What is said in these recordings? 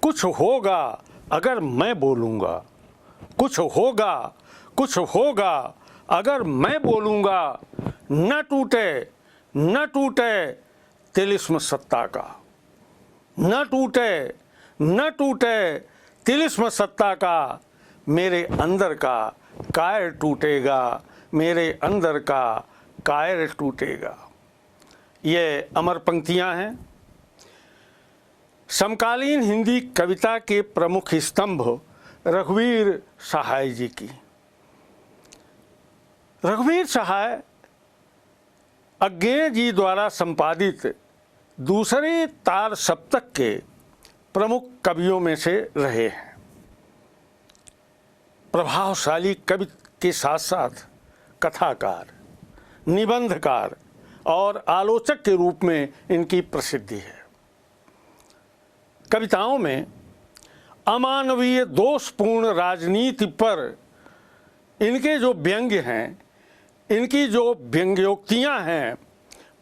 कुछ होगा अगर मैं बोलूँगा, कुछ होगा, कुछ होगा अगर मैं बोलूँगा, न टूटे, न टूटे तिलिस्म सत्ता का, न टूटे, न टूटे तिलिस्म सत्ता का, मेरे अंदर का कायर टूटेगा, मेरे अंदर का कायर टूटेगा। ये अमर पंक्तियाँ हैं समकालीन हिंदी कविता के प्रमुख स्तंभ रघुवीर सहाय जी की। रघुवीर सहाय अज्ञेय जी द्वारा संपादित दूसरे तार सप्तक के प्रमुख कवियों में से रहे हैं। प्रभावशाली कवि के साथ साथ कथाकार, निबंधकार और आलोचक के रूप में इनकी प्रसिद्धि है। कविताओं में अमानवीय दोषपूर्ण राजनीति पर इनके जो व्यंग्य हैं, इनकी जो व्यंग्योक्तियाँ हैं,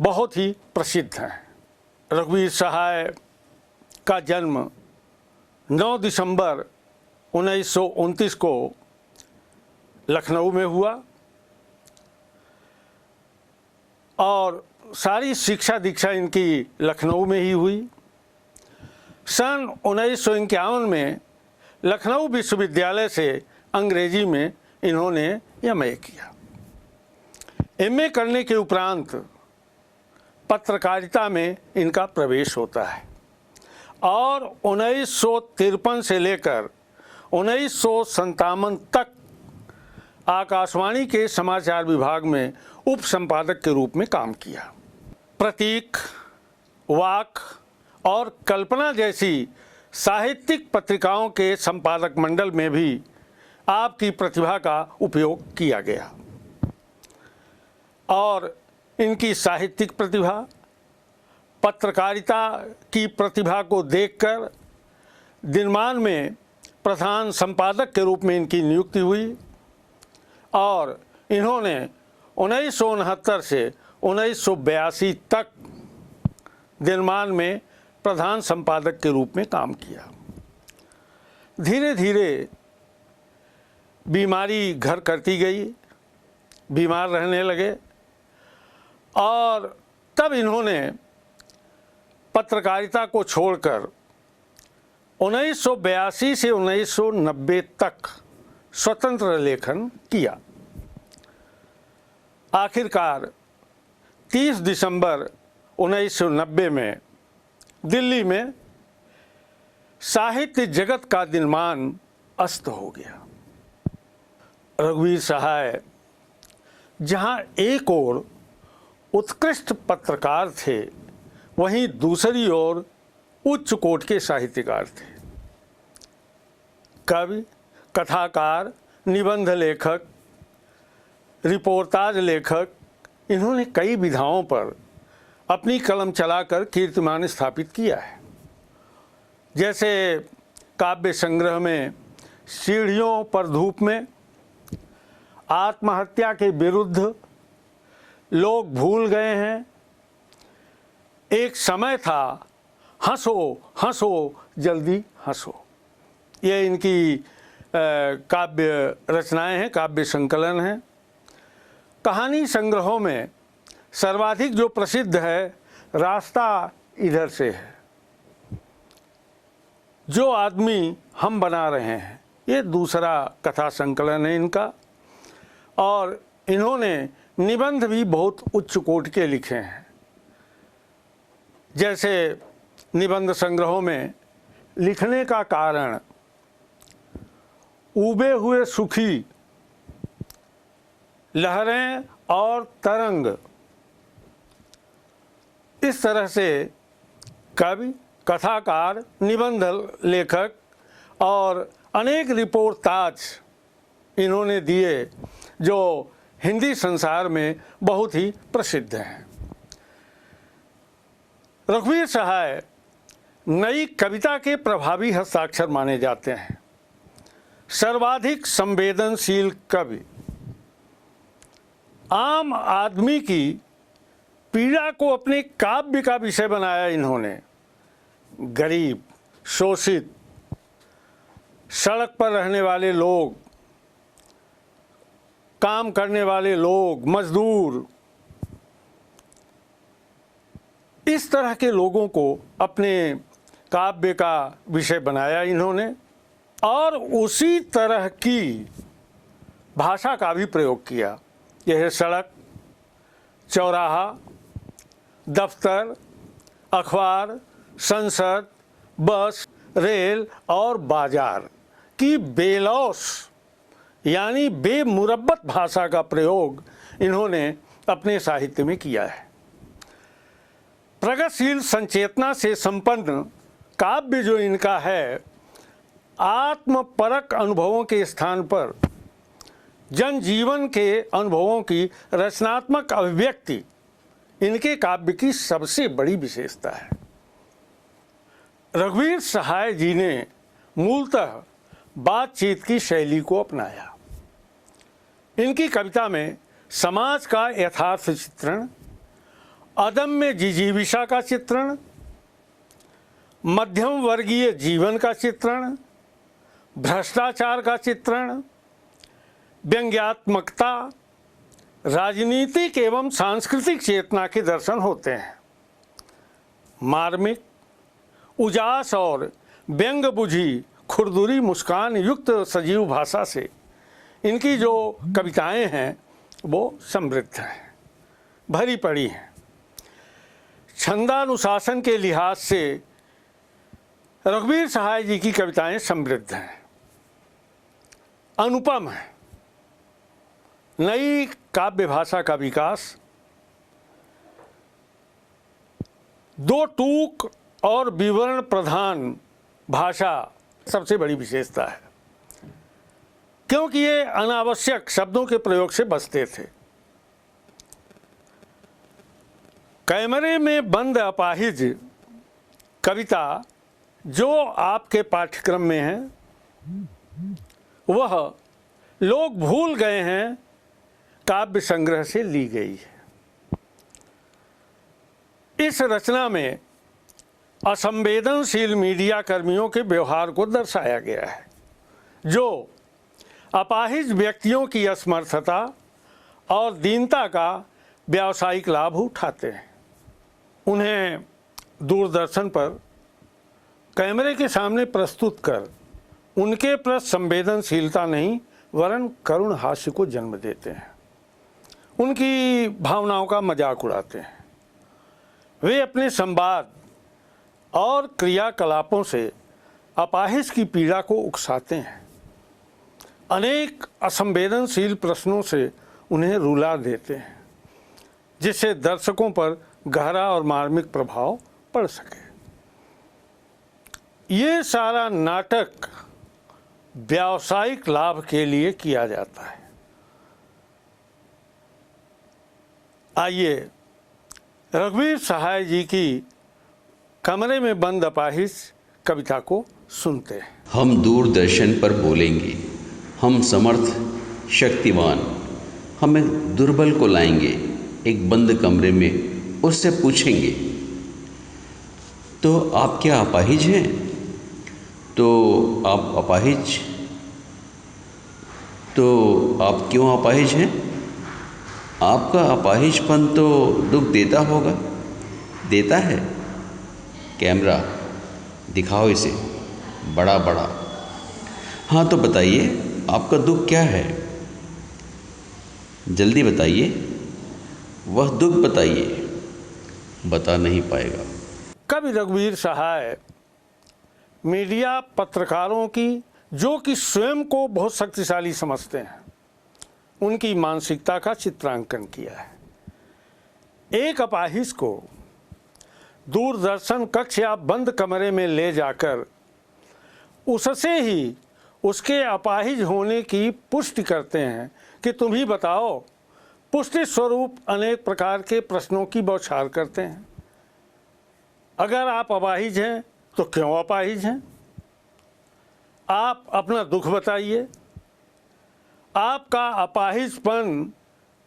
बहुत ही प्रसिद्ध हैं। रघुवीर सहाय का जन्म 9 दिसंबर 1929 को लखनऊ में हुआ और सारी शिक्षा दीक्षा इनकी लखनऊ में ही हुई। सन 1951 में लखनऊ विश्वविद्यालय से अंग्रेजी में इन्होंने एमए किया। एमए करने के उपरांत पत्रकारिता में इनका प्रवेश होता है और 1953 से लेकर 1957 तक आकाशवाणी के समाचार विभाग में उप संपादक के रूप में काम किया। प्रतीक, वाक और कल्पना जैसी साहित्यिक पत्रिकाओं के संपादक मंडल में भी आपकी प्रतिभा का उपयोग किया गया और इनकी साहित्यिक प्रतिभा, पत्रकारिता की प्रतिभा को देखकर दिनमान में प्रधान संपादक के रूप में इनकी नियुक्ति हुई और इन्होंने 1969 से 1982 तक दिनमान में प्रधान संपादक के रूप में काम किया। धीरे धीरे बीमारी घर करती गई, बीमार रहने लगे और तब इन्होंने पत्रकारिता को छोड़कर 1982 से 1990 तक स्वतंत्र लेखन किया। आखिरकार 30 दिसंबर 1990 में दिल्ली में साहित्य जगत का दिनमान अस्त हो गया। रघुवीर सहाय जहां एक ओर उत्कृष्ट पत्रकार थे, वहीं दूसरी ओर उच्च कोटि के साहित्यकार थे। कवि, कथाकार, निबंध लेखक, रिपोर्टाज लेखक, इन्होंने कई विधाओं पर अपनी कलम चलाकर कीर्तिमान स्थापित किया है। जैसे काव्य संग्रह में सीढ़ियों पर धूप में, आत्महत्या के विरुद्ध, लोग भूल गए हैं, एक समय था, हंसो हंसो जल्दी हंसो, ये इनकी काव्य रचनाएं हैं, काव्य संकलन हैं। कहानी संग्रहों में सर्वाधिक जो प्रसिद्ध है, रास्ता इधर से है, जो आदमी हम बना रहे हैं, ये दूसरा कथा संकलन है इनका। और इन्होंने निबंध भी बहुत उच्च कोटि के लिखे हैं। जैसे निबंध संग्रहों में लिखने का कारण, उबे हुए सुखी, लहरें और तरंग, इस तरह से कवि, कथाकार, निबंध लेखक और अनेक रिपोर्टाज इन्होंने दिए जो हिंदी संसार में बहुत ही प्रसिद्ध हैं। रघुवीर सहाय नई कविता के प्रभावी हस्ताक्षर माने जाते हैं। सर्वाधिक संवेदनशील कवि, आम आदमी की पीड़ा को अपने काव्य का विषय बनाया इन्होंने। गरीब, शोषित, सड़क पर रहने वाले लोग, काम करने वाले लोग, मजदूर, इस तरह के लोगों को अपने काव्य का विषय बनाया इन्होंने और उसी तरह की भाषा का भी प्रयोग किया। यह सड़क, चौराहा, दफ्तर, अखबार, संसद, बस, रेल और बाजार की बेलौस यानी बेमुरब्बत भाषा का प्रयोग इन्होंने अपने साहित्य में किया है। प्रगतिशील संचेतना से संपन्न काव्य जो इनका है, आत्मपरक अनुभवों के स्थान पर जनजीवन के अनुभवों की रचनात्मक अभिव्यक्ति इनके काव्य की सबसे बड़ी विशेषता है। रघुवीर सहाय जी ने मूलतः बातचीत की शैली को अपनाया। इनकी कविता में समाज का यथार्थ चित्रण, अदम्य जिजीविषा का चित्रण, मध्यम वर्गीय जीवन का चित्रण, भ्रष्टाचार का चित्रण, व्यंग्यात्मकता, राजनीतिक एवं सांस्कृतिक चेतना के दर्शन होते हैं। मार्मिक, उजास और व्यंग बुझी खुरदुरी मुस्कान युक्त सजीव भाषा से इनकी जो कविताएं हैं वो समृद्ध हैं, भरी पड़ी हैं। छंदानुशासन के लिहाज से रघुवीर सहाय जी की कविताएं समृद्ध हैं, अनुपम हैं। नई काव्य भाषा का विकास, दो टूक और विवरण प्रधान भाषा सबसे बड़ी विशेषता है, क्योंकि ये अनावश्यक शब्दों के प्रयोग से बचते थे। कैमरे में बंद अपाहिज कविता जो आपके पाठ्यक्रम में है, वह लोग भूल गए हैं काव्य संग्रह से ली गई है। इस रचना में असंवेदनशील मीडिया कर्मियों के व्यवहार को दर्शाया गया है, जो अपाहिज व्यक्तियों की असमर्थता और दीनता का व्यावसायिक लाभ उठाते हैं। उन्हें दूरदर्शन पर कैमरे के सामने प्रस्तुत कर उनके प्रति संवेदनशीलता नहीं वरन करुण हास्य को जन्म देते हैं, उनकी भावनाओं का मजाक उड़ाते हैं। वे अपने संवाद और क्रियाकलापों से अपाहिज की पीड़ा को उकसाते हैं, अनेक असंवेदनशील प्रश्नों से उन्हें रुला देते हैं, जिससे दर्शकों पर गहरा और मार्मिक प्रभाव पड़ सके। ये सारा नाटक व्यावसायिक लाभ के लिए किया जाता है। आइए रघुवीर सहाय जी की कमरे में बंद अपाहिज कविता को सुनते हैं। हम दूरदर्शन पर बोलेंगे, हम समर्थ शक्तिवान, हमें दुर्बल को लाएंगे एक बंद कमरे में, उससे पूछेंगे तो आप क्या अपाहिज हैं? तो आप अपाहिज, तो आप क्यों अपाहिज हैं? आपका अपाहिजपन तो दुख देता होगा, देता है। कैमरा दिखाओ इसे बड़ा बड़ा। हाँ तो बताइए आपका दुख क्या है, जल्दी बताइए, वह दुख बताइए, बता नहीं पाएगा। कवि रघुवीर सहाय मीडिया पत्रकारों की, जो कि स्वयं को बहुत शक्तिशाली समझते हैं, उनकी मानसिकता का चित्रांकन किया है। एक अपाहिज को दूरदर्शन कक्ष या बंद कमरे में ले जाकर उससे ही उसके अपाहिज होने की पुष्टि करते हैं कि तुम ही बताओ। पुष्टि स्वरूप अनेक प्रकार के प्रश्नों की बौछार करते हैं। अगर आप अपाहिज हैं तो क्यों अपाहिज हैं? आप अपना दुख बताइए। आपका अपाहिजपन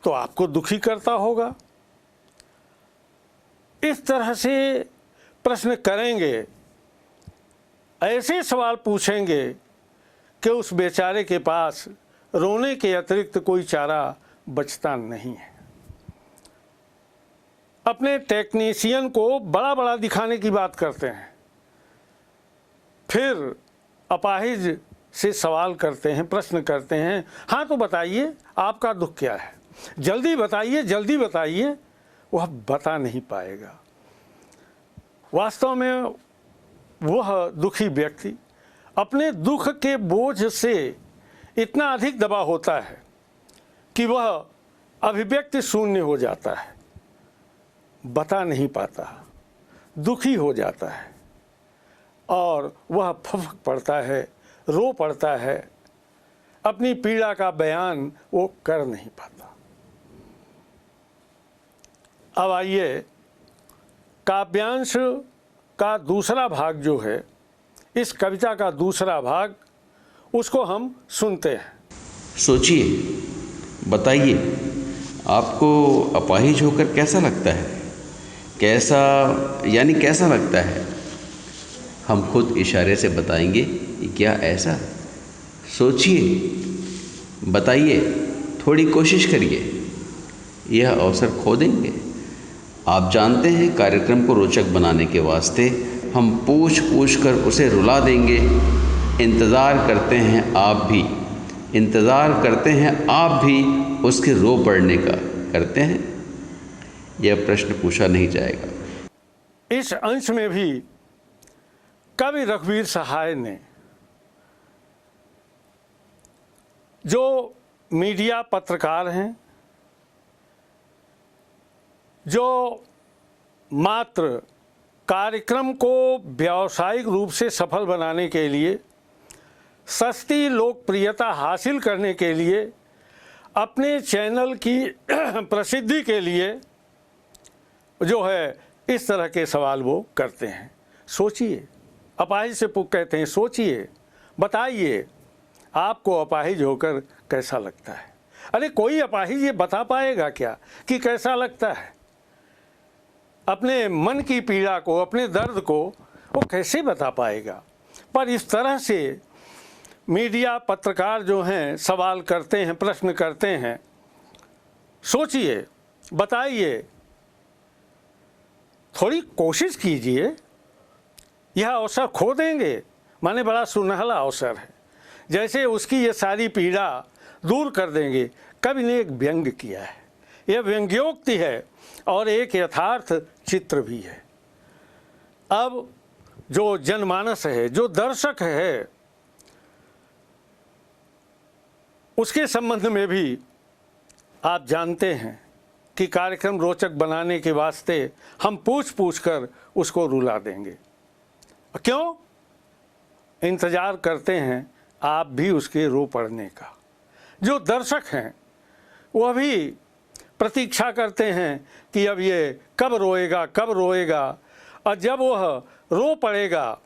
तो आपको दुखी करता होगा। इस तरह से प्रश्न करेंगे, ऐसे सवाल पूछेंगे कि उस बेचारे के पास रोने के अतिरिक्त कोई चारा बचता नहीं है। अपने टेक्नीशियन को बड़ा बड़ा दिखाने की बात करते हैं, फिर अपाहिज से सवाल करते हैं, प्रश्न करते हैं, हाँ तो बताइए आपका दुख क्या है, जल्दी बताइए जल्दी बताइए। वह बता नहीं पाएगा। वास्तव में वह दुखी व्यक्ति अपने दुख के बोझ से इतना अधिक दबा होता है कि वह अभिव्यक्ति शून्य हो जाता है, बता नहीं पाता, दुखी हो जाता है और वह फफक पड़ता है, रो पड़ता है, अपनी पीड़ा का बयान वो कर नहीं पाता। अब आइए काव्यांश का दूसरा भाग जो है, इस कविता का दूसरा भाग, उसको हम सुनते हैं। सोचिए, बताइए, आपको अपाहिज होकर कैसा लगता है? कैसा यानी कैसा लगता है? हम खुद इशारे से बताएंगे कि क्या ऐसा। सोचिए, बताइए, थोड़ी कोशिश करिए, यह अवसर खो देंगे। आप जानते हैं, कार्यक्रम को रोचक बनाने के वास्ते हम पूछ पूछ कर उसे रुला देंगे। इंतज़ार करते हैं आप भी, इंतज़ार करते हैं आप भी उसके रो पड़ने का। करते हैं? यह प्रश्न पूछा नहीं जाएगा। इस अंश में भी कवि रघुवीर सहाय ने जो मीडिया पत्रकार हैं, जो मात्र कार्यक्रम को व्यावसायिक रूप से सफल बनाने के लिए, सस्ती लोकप्रियता हासिल करने के लिए, अपने चैनल की प्रसिद्धि के लिए जो है इस तरह के सवाल वो करते हैं। सोचिए, अपाहिज से कहते हैं सोचिए, बताइए आपको अपाहिज होकर कैसा लगता है। अरे कोई अपाहिज ये बता पाएगा क्या कि कैसा लगता है? अपने मन की पीड़ा को, अपने दर्द को वो कैसे बता पाएगा? पर इस तरह से मीडिया पत्रकार जो हैं सवाल करते हैं, प्रश्न करते हैं। सोचिए, बताइए, थोड़ी कोशिश कीजिए, यह अवसर खो देंगे। माने बड़ा सुनहला अवसर है, जैसे उसकी ये सारी पीड़ा दूर कर देंगे। कवि ने एक व्यंग किया है, यह व्यंग्योक्ति है और एक यथार्थ चित्र भी है। अब जो जनमानस है, जो दर्शक है, उसके संबंध में भी आप जानते हैं कि कार्यक्रम रोचक बनाने के वास्ते हम पूछ पूछ कर उसको रुला देंगे। क्यों? इंतज़ार करते हैं आप भी उसके रो पड़ने का। जो दर्शक हैं वह भी प्रतीक्षा करते हैं कि अब ये कब रोएगा, कब रोएगा, और जब वह रो पड़ेगा,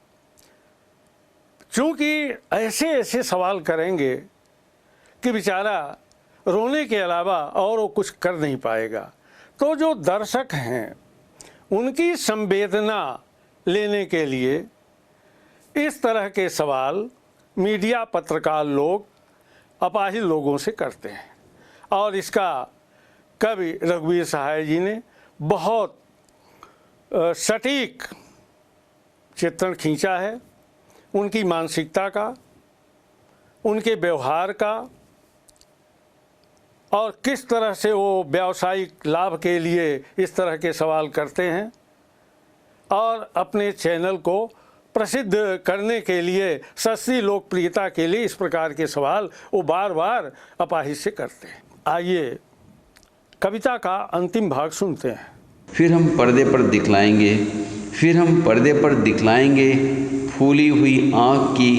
चूँकि ऐसे ऐसे सवाल करेंगे कि बेचारा रोने के अलावा और वो कुछ कर नहीं पाएगा। तो जो दर्शक हैं उनकी संवेदना लेने के लिए इस तरह के सवाल मीडिया पत्रकार लोग अपाहिज लोगों से करते हैं। और इसका कवि रघुवीर सहाय जी ने बहुत सटीक चित्रण खींचा है उनकी मानसिकता का, उनके व्यवहार का, और किस तरह से वो व्यावसायिक लाभ के लिए इस तरह के सवाल करते हैं और अपने चैनल को प्रसिद्ध करने के लिए, सस्ती लोकप्रियता के लिए इस प्रकार के सवाल वो बार बार अपाहिज से करते हैं। आइए कविता का अंतिम भाग सुनते हैं। फिर हम पर्दे पर दिखलाएंगे, फिर हम पर्दे पर दिखलाएंगे फूली हुई आँख की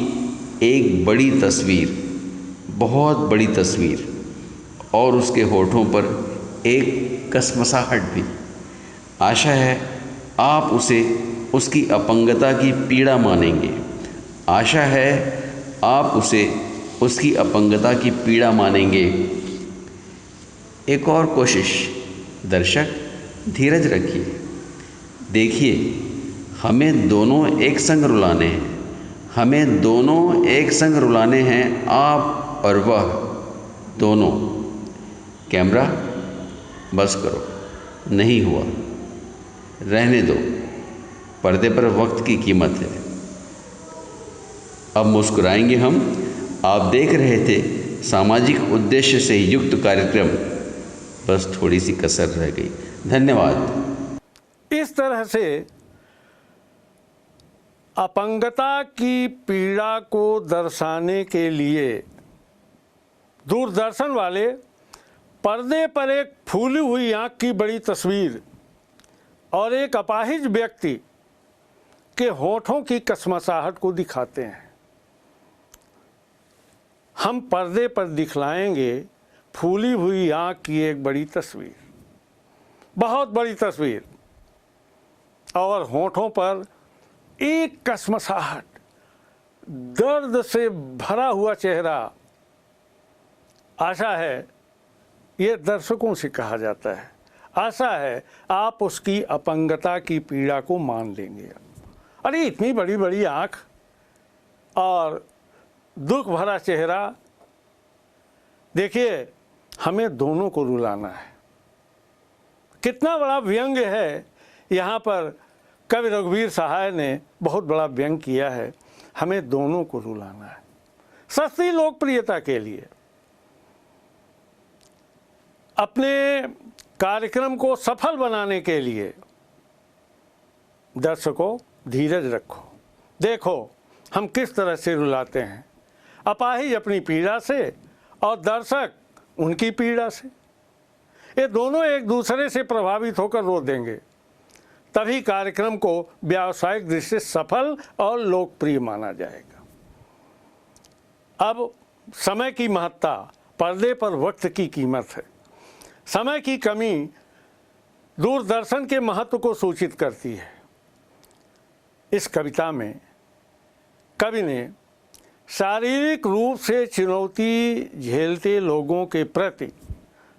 एक बड़ी तस्वीर, बहुत बड़ी तस्वीर, और उसके होठों पर एक कसमसाहट भी। आशा है आप उसे उसकी अपंगता की पीड़ा मानेंगे। आशा है आप उसे उसकी अपंगता की पीड़ा मानेंगे। एक और कोशिश, दर्शक धीरज रखिए, देखिए हमें दोनों एक संग रुलाने हैं। हमें दोनों एक संग रुलाने हैं, आप और वह दोनों। कैमरा बस करो, नहीं हुआ, रहने दो, पर्दे पर वक्त की कीमत है। अब मुस्कुराएंगे हम। आप देख रहे थे सामाजिक उद्देश्य से युक्त कार्यक्रम, बस थोड़ी सी कसर रह गई। धन्यवाद। इस तरह से अपंगता की पीड़ा को दर्शाने के लिए दूरदर्शन वाले पर्दे पर एक फूली हुई आंख की बड़ी तस्वीर और एक अपाहिज व्यक्ति के होठों की कसमसाहट को दिखाते हैं। हम पर्दे पर दिखलाएंगे फूली हुई आंख की एक बड़ी तस्वीर, बहुत बड़ी तस्वीर, और होठों पर एक कसमसाहट, दर्द से भरा हुआ चेहरा। आशा है ये दर्शकों से कहा जाता है, आशा है आप उसकी अपंगता की पीड़ा को मान लेंगे। अरे इतनी बड़ी बड़ी आँख और दुख भरा चेहरा, देखिए हमें दोनों को रुलाना है। कितना बड़ा व्यंग है यहाँ पर। कवि रघुवीर सहाय ने बहुत बड़ा व्यंग किया है। हमें दोनों को रुलाना है सस्ती लोकप्रियता के लिए। अपने कार्यक्रम को सफल बनाने के लिए दर्शकों धीरज रखो, देखो हम किस तरह से रुलाते हैं। अपाहिज अपनी पीड़ा से और दर्शक उनकी पीड़ा से, ये दोनों एक दूसरे से प्रभावित होकर रो देंगे, तभी कार्यक्रम को व्यावसायिक दृष्टि से सफल और लोकप्रिय माना जाएगा। अब समय की महत्ता, पर्दे पर वक्त की कीमत है। समय की कमी दूरदर्शन के महत्व को सूचित करती है। इस कविता में कवि ने शारीरिक रूप से चुनौती झेलते लोगों के प्रति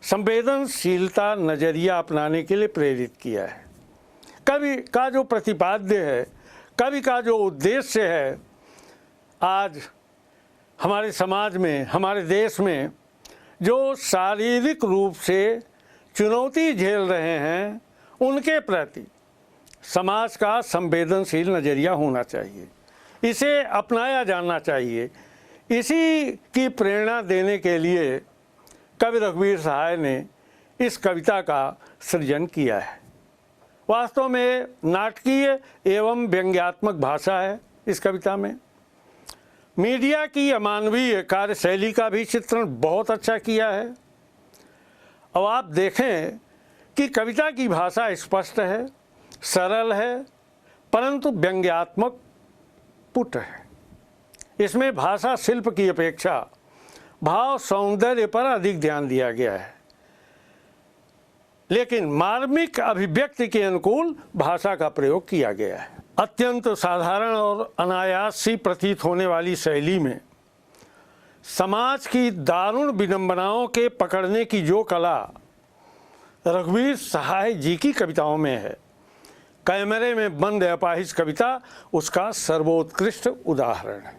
संवेदनशीलता नज़रिया अपनाने के लिए प्रेरित किया है। कवि का जो प्रतिपाद्य है, कवि का जो उद्देश्य है, आज हमारे समाज में, हमारे देश में जो शारीरिक रूप से चुनौती झेल रहे हैं, उनके प्रति समाज का संवेदनशील नज़रिया होना चाहिए, इसे अपनाया जाना चाहिए। इसी की प्रेरणा देने के लिए कवि रघुवीर सहाय ने इस कविता का सृजन किया है। वास्तव में नाटकीय एवं व्यंग्यात्मक भाषा है इस कविता में। मीडिया की अमानवीय कार्यशैली का भी चित्रण बहुत अच्छा किया है। अब आप देखें कि कविता की भाषा स्पष्ट है, सरल है, परंतु व्यंग्यात्मक पुट है। इसमें भाषा शिल्प की अपेक्षा भाव सौंदर्य पर अधिक ध्यान दिया गया है, लेकिन मार्मिक अभिव्यक्ति के अनुकूल भाषा का प्रयोग किया गया है। अत्यंत साधारण और अनायास सी प्रतीत होने वाली शैली में समाज की दारुण विडंबनाओं के पकड़ने की जो कला रघुवीर सहाय जी की कविताओं में है, कैमरे में बंद अपाहिज कविता उसका सर्वोत्कृष्ट उदाहरण है।